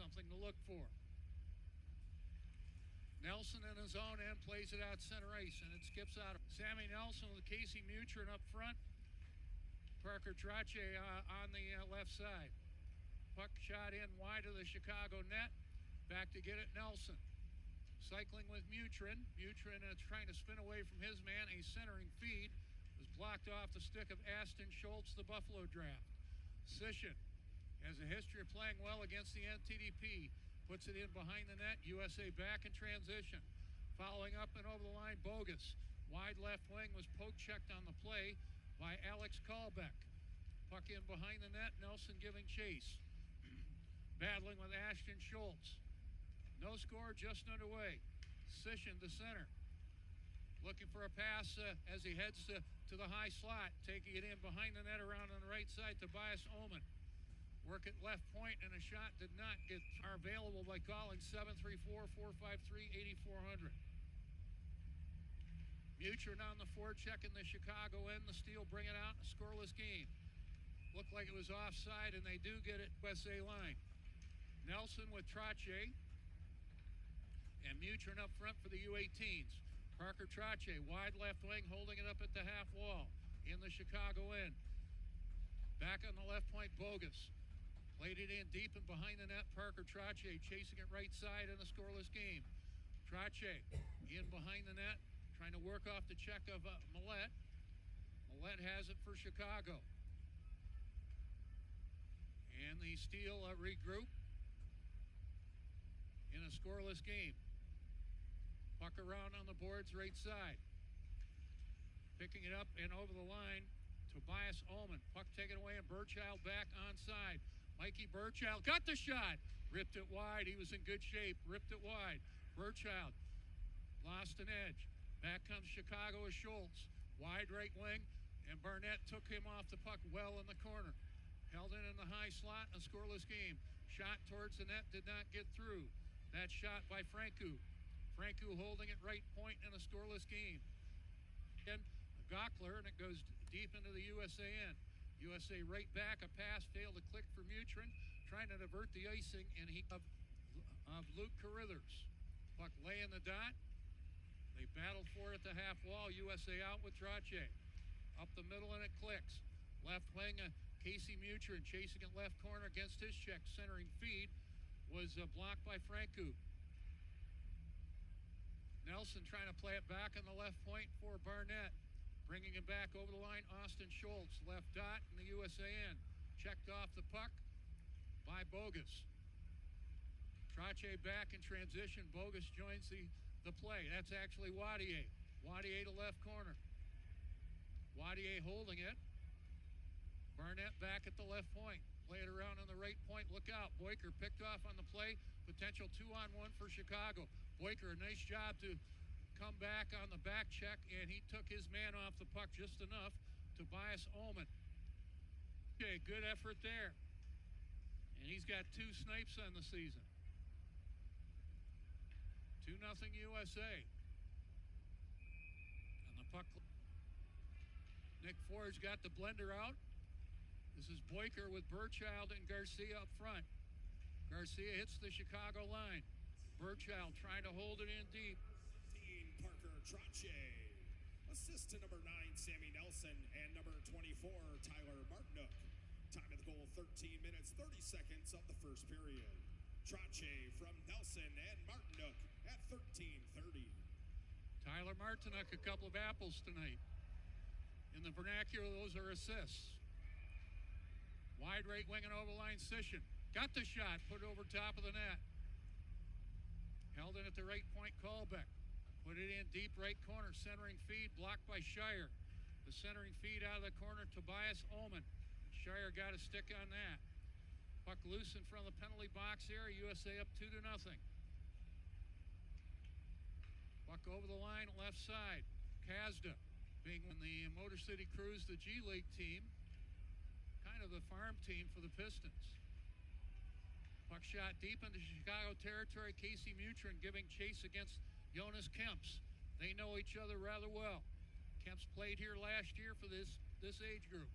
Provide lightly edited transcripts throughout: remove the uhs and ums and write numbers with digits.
something to look for. Nelson in his own end plays it out center ice, and it skips out. Sammy Nelson with Casey Mutrin up front. Parker Trache on the left side. Puck shot in wide of the Chicago net. Back to get it, Nelson. Cycling with Mutrin. Mutrin trying to spin away from his man. A centering feed was blocked off the stick of Aston Schultz, the Buffalo Draft. Sisson has a history of playing well against the NTDP. Puts it in behind the net. USA back in transition. Following up and over the line, Bogus. Wide left wing was poke checked on the play by Alex Kalbeck. Puck in behind the net. Nelson giving chase. Battling with Ashton Schultz. No score, just underway. Sisson to center. Looking for a pass as he heads to the high slot. Taking it in behind the net around on the right side. Tobias Ullman. Work at left point, and a shot did not get available by calling 734-453-8400. Mutrin on the forecheck in the Chicago end. The steal, bring it out in a scoreless game. Looked like it was offside, and they do get it USA line. Nelson with Trache. And Mutrin up front for the U18s. Parker Trache, wide left wing, holding it up at the half wall in the Chicago end. Back on the left point, Bogus. Played it in deep and behind the net. Parker Trache chasing it right side in a scoreless game. Trache in behind the net, trying to work off the check of Millette. Millette has it for Chicago. And the steal regroup in a scoreless game. Puck around on the boards right side. Picking it up and over the line, Tobias Ullman. Puck taken away and Burchild back onside. Mikey Burchild got the shot. Ripped it wide. He was in good shape. Ripped it wide. Burchild lost an edge. Back comes Chicago with Schultz. Wide right wing, and Barnett took him off the puck well in the corner. Held in the high slot, a scoreless game. Shot towards the net, did not get through. That shot by Franku. Franku holding it right point in a scoreless game. Again, Gockler, and it goes deep into the USA end. USA right back, a pass failed to click for Mutrin, trying to divert the icing, and he of Luke Carruthers. Puck lay in the dot. They battled for it at the half wall. USA out with Trache. Up the middle, and it clicks. Left wing, Casey Mutrin chasing it left corner against his check. Centering feed was blocked by Franku. Nelson trying to play it back on the left point for Barnett. Bringing it back over the line, Austin Schultz. Left dot in the USA end. Checked off the puck by Bogus. Trache back in transition. Bogus joins the play. That's actually Wadier. Wadier to left corner. Wadier holding it. Barnett back at the left point. Play it around on the right point. Look out. Boyker picked off on the play. Potential 2-on-1 for Chicago. Boyker, a nice job to come back on the back check, and he took his man off the puck just enough. Tobias Ullman. Okay, good effort there. And he's got 2 snipes on the season. 2-0 USA. And the puck. Nick Ford's got the blender out. This is Boyker with Burchild and Garcia up front. Garcia hits the Chicago line. Burchild trying to hold it in deep. Parker Trache. Assist to number 9, Sammy Nelson, and number 24, Tyler Martinook. Time of the goal, 13 minutes, 30 seconds of the first period. Trache from Nelson and Martinook at 13:30. Tyler Martinook, a couple of apples tonight. In the vernacular, those are assists. Wide right wing and over the line, Sisson. Got the shot, put it over top of the net. Held in at the right point, Kalbeck. Put it in deep right corner, centering feed, blocked by Shire. The centering feed out of the corner, Tobias Ullman. Shire got a stick on that. Puck loose in front of the penalty box area, USA up 2-0. Puck over the line, left side. Kazda, being in the Motor City Cruise, the G League team, kind of the farm team for the Pistons. Puck shot deep into Chicago territory. Casey Mutrin giving chase against Jonas Kemps. They know each other rather well. Kemps played here last year for this age group.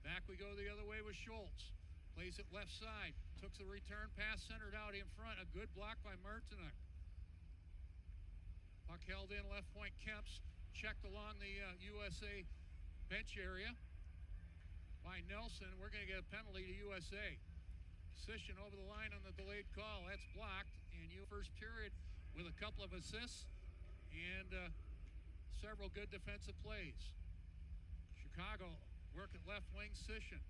Back we go the other way with Schultz. Plays it left side. Took the return pass, centered out in front. A good block by Martinuk. Puck held in left point. Kemps checked along the USA bench area by Nelson. We're going to get a penalty to USA. Sisson over the line on the delayed call. That's blocked. And first period with a couple of assists and several good defensive plays. Chicago work at left wing. Sisson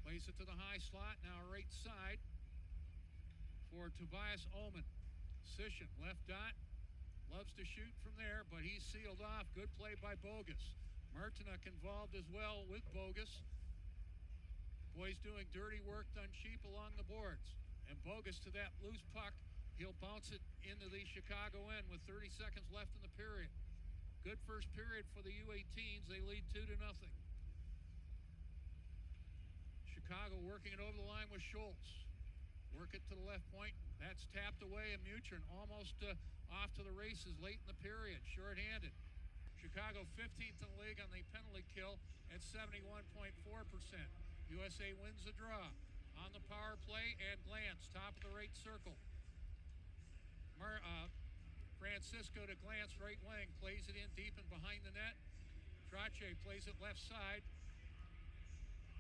plays it to the high slot. Now right side for Tobias Ullman. Sisson left dot. Loves to shoot from there, but he's sealed off. Good play by Bogus. Martinuk involved as well with Bogus. Boys doing dirty work, done cheap along the boards. And Bogus to that loose puck. He'll bounce it into the Chicago end with 30 seconds left in the period. Good first period for the U18s. They lead 2-0. Chicago working it over the line with Schultz. Work it to the left point. That's tapped away, and Mutrin almost off to the races late in the period, shorthanded. Chicago 15th in the league on the penalty kill at 71.4%. USA wins the draw on the power play, and Glantz, top of the right circle. Francisco to Glantz, right wing, plays it in deep and behind the net. Trache plays it left side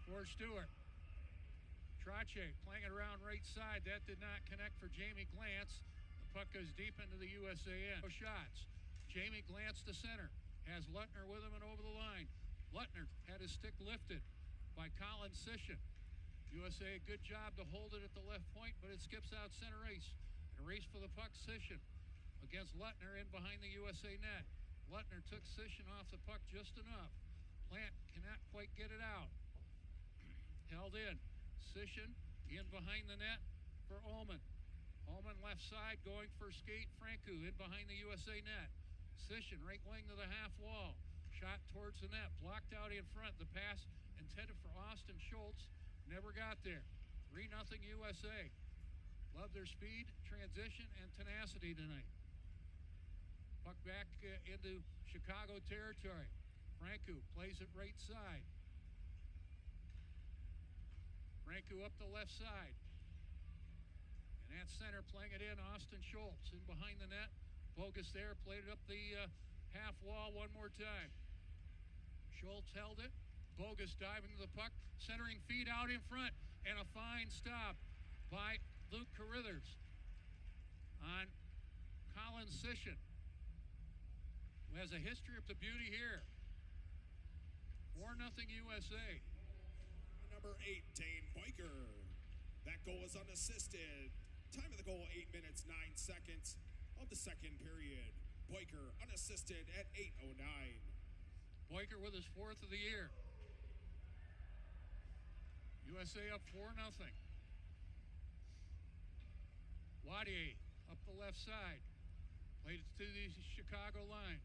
for Stewart. Trache playing it around right side. That did not connect for Jamie Glantz. The puck goes deep into the USA end. No shots. Jamie Glantz to center. Has Lutner with him and over the line. Lutner had his stick lifted by Kolin Sisson. USA a good job to hold it at the left point, but it skips out center ice. And a race for the puck. Sisson against Lutner in behind the USA net. Lutner took Sisson off the puck just enough. Plant cannot quite get it out. Held in. Sisson in behind the net for Ullman. Ullman left side going for skate. Franku in behind the USA net. Sisson right wing to the half wall. Shot towards the net. Blocked out in front. The pass intended for Austin Schultz never got there. 3-0 USA. Love their speed, transition, and tenacity tonight. Puck back into Chicago territory. Franku plays it right side. Franku up the left side. And at center playing it in, Austin Schultz in behind the net. Bogus there, played it up the half wall one more time. Schultz held it. Bogus diving to the puck, centering feed out in front, and a fine stop by Luke Carithers on Kolin Sisson, who has a history of the beauty here. 4-0 USA. Number 8, Dane Biker. That goal is unassisted. Time of the goal, 8 minutes, 9 seconds of the second period. Biker unassisted at 8:09. Biker with his 4th of the year. USA up 4-0. Wadier up the left side. Played it to the Chicago line.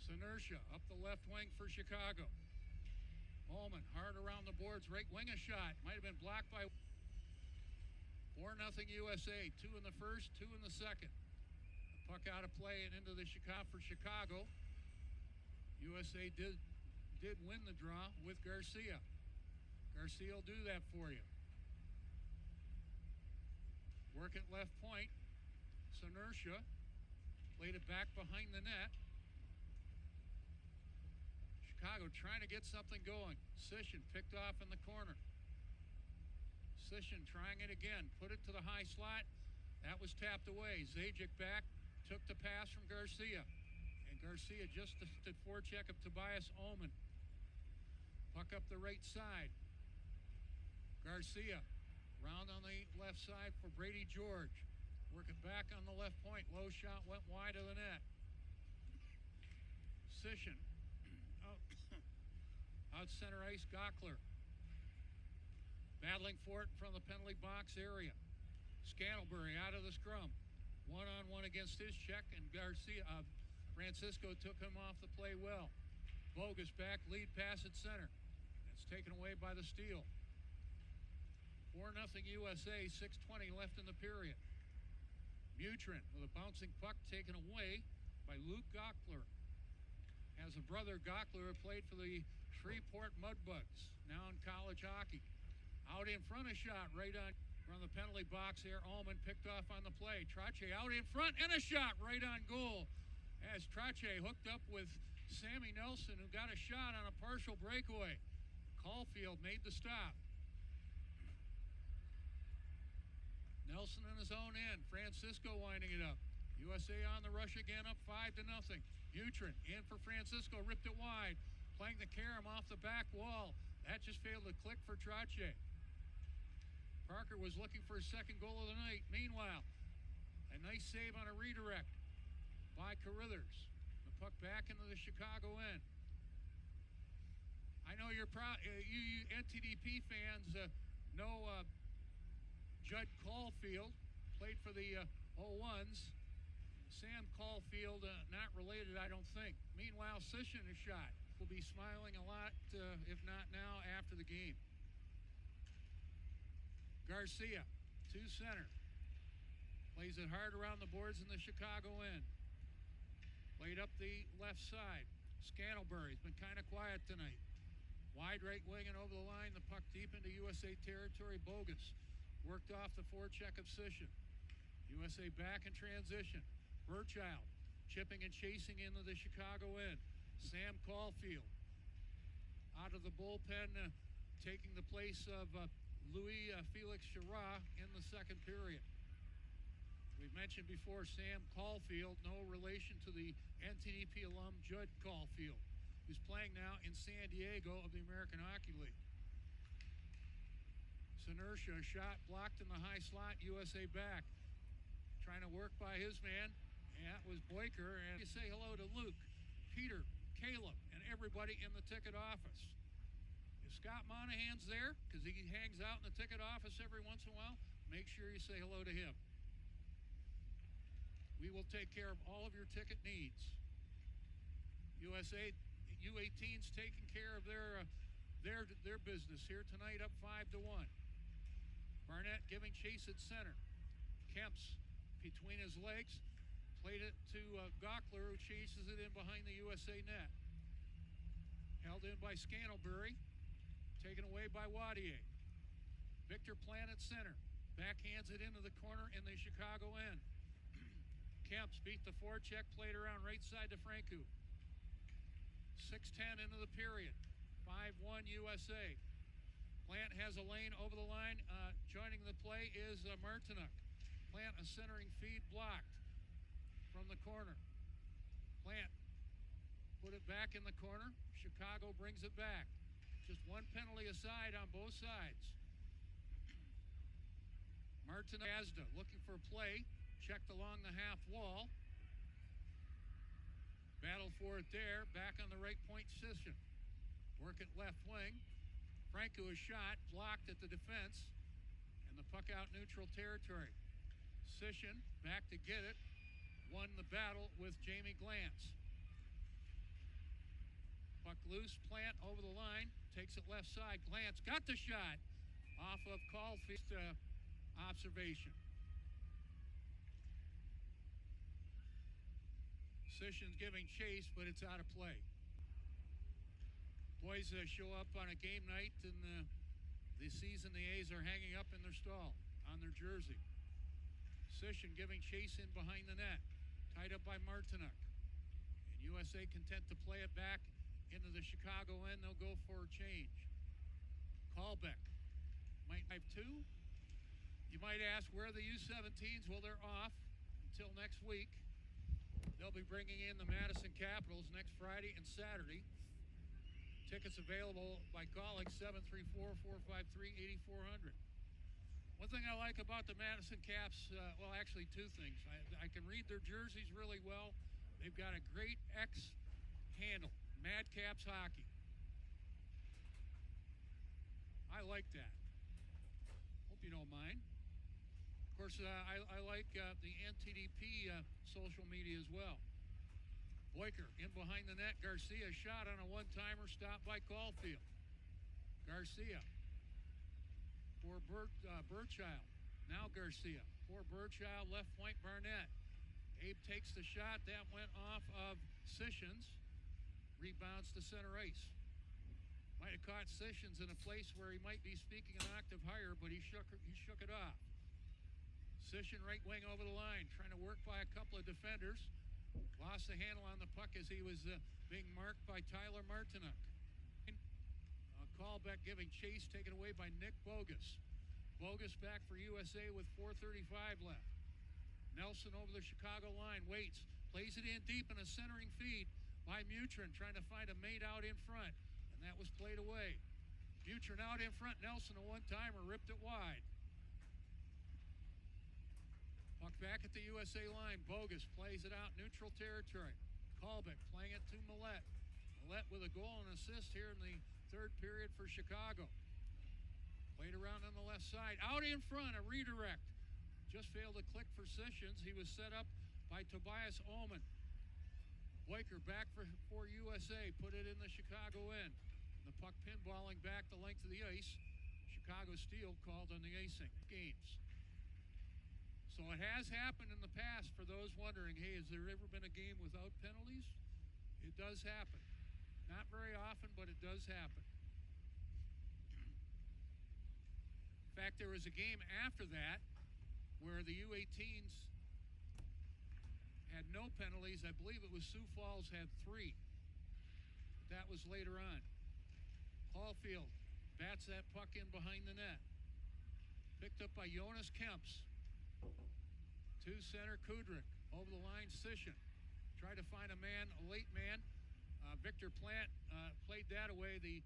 Sinersha up the left wing for Chicago. Ullman hard around the boards, right wing a shot. Might have been blocked by 4-0 USA. 2 in the first, 2 in the second. The puck out of play and into the Chicago. USA did win the draw with Garcia. Garcia will do that for you. Work at left point. Sinersha played it back behind the net. Chicago trying to get something going. Sisson picked off in the corner. Sisson trying it again. Put it to the high slot. That was tapped away. Zajic back. Took the pass from Garcia. And Garcia just did forecheck of Tobias Ullman. Puck up the right side. Garcia. Round on the left side for Brady George. Work it back on the left point. Low shot went wide of the net. Sisson. Out center ice, Gockler. Battling for it from the penalty box area. Scantlebury out of the scrum. One-on-one against his check, and Francisco took him off the play well. Bogus back, lead pass at center. That's taken away by the steal. 4-0 USA, 6:20 left in the period. Mutrin with a bouncing puck taken away by Luke Gockler. Has a brother, Gockler, who played for the Shreveport Mudbugs, now in college hockey. Out in front a shot right on from the penalty box there. Ullman picked off on the play. Trache out in front and a shot right on goal as Trache hooked up with Sammy Nelson, who got a shot on a partial breakaway. Caulfield made the stop. Nelson in his own end. Francisco winding it up. USA on the rush again, up 5-0. Hutron in for Francisco, ripped it wide. Playing the carom off the back wall. That just failed to click for Trache. Parker was looking for his second goal of the night. Meanwhile, a nice save on a redirect by Carruthers. The puck back into the Chicago end. I know you're proud, you NTDP fans know Judd Caulfield, played for the 01s. Sam Caulfield, not related, I don't think. Meanwhile, Sisson is shot. Will be smiling a lot, if not now, after the game. Garcia, to center. Plays it hard around the boards in the Chicago end. Played up the left side. Scantlebury's been kind of quiet tonight. Wide right wing and over the line. The puck deep into USA territory. Bogus worked off the forecheck of Sisson. USA back in transition. Burchild chipping and chasing into the Chicago end. Sam Caulfield out of the bullpen, taking the place of Louis Felix Chara in the second period. We've mentioned before Sam Caulfield, no relation to the NTDP alum Judd Caulfield, who's playing now in San Diego of the American Hockey League. Sinersha, shot blocked in the high slot, USA back. Trying to work by his man, and that was Boyker. And you say hello to Luke, Peter, Caleb, and everybody in the ticket office. If Scott Monahan's there, because he hangs out in the ticket office every once in a while, make sure you say hello to him. We will take care of all of your ticket needs. USA U18's taking care of their business here tonight, up 5-1. Barnett giving chase at center. Kemp's between his legs, played it to Gockler, who chases it in behind the USA net. Held in by Scantlebury, taken away by Wadier. Victor Plant at center, backhands it into the corner in the Chicago end. Kemps beat the forecheck, played around right side to Franco. 6:10 into the period, 5-1 USA. Plant has a lane over the line. Joining the play is Martinuk. Plant a centering feed blocked from the corner. Plant put it back in the corner. Chicago brings it back. Just one penalty aside on both sides. Martin Asda looking for a play. Checked along the half wall. Battle for it there. Back on the right point, Sisson. Work at left wing. Franco is shot, blocked at the defense, and the puck out neutral territory. Sisson back to get it. Won the battle with Jamie Glantz. Puck loose, Plant over the line, takes it left side. Glantz got the shot off of Caulfield's observation. Sisson's giving chase, but it's out of play. Boys show up on a game night, and the season the A's are hanging up in their stall on their jersey. Sisson giving chase in behind the net, tied up by Martinuk. And USA content to play it back into the Chicago end. They'll go for a change. Callbeck might have two. You might ask, where are the U17s? Well, they're off until next week. They'll be bringing in the Madison Capitals next Friday and Saturday. Tickets available by calling 734-453-8400. One thing I like about the Madison Caps, well, actually two things. I can read their jerseys really well. They've got a great X handle, Mad Caps Hockey. I like that. Hope you don't mind. Of course, I like the NTDP social media as well. Boyker in behind the net. Garcia shot on a one-timer, stopped by Caulfield. Garcia for Burchild. Now Garcia for Burchild, left point Barnett. Abe takes the shot. That went off of Sisson's. Rebounds to center ice. Might have caught Sissons in a place where he might be speaking an octave higher, but he shook it off. Sisson right wing over the line, trying to work by a couple of defenders. Lost the handle on the puck as he was being marked by Tyler Martinuk. Callback giving chase, taken away by Nick Bogus. Bogus back for USA with 4:35 left. Nelson over the Chicago line, waits, plays it in deep in a centering feed by Mutrin, trying to find a mate out in front, and that was played away. Mutrin out in front, Nelson a one-timer, ripped it wide. Puck back at the USA line, Bogus plays it out neutral territory. Kolbeck playing it to Millette. Millette with a goal and assist here in the third period for Chicago. Played around on the left side, out in front, a redirect. Just failed to click for Sisson. He was set up by Tobias Ullman. Boyker back for USA, put it in the Chicago end. The puck pinballing back the length of the ice. Chicago Steel called on the icing games. So it has happened in the past for those wondering, hey, has there ever been a game without penalties? It does happen. Not very often, but it does happen. In fact, there was a game after that where the U18s had no penalties. I believe it was Sioux Falls had 3. That was later on. Caulfield bats that puck in behind the net. Picked up by Jonas Kemps. To center, Kudrick. Over the line, Sisson. Tried to find a man, a late man. Victor Plant played that away. The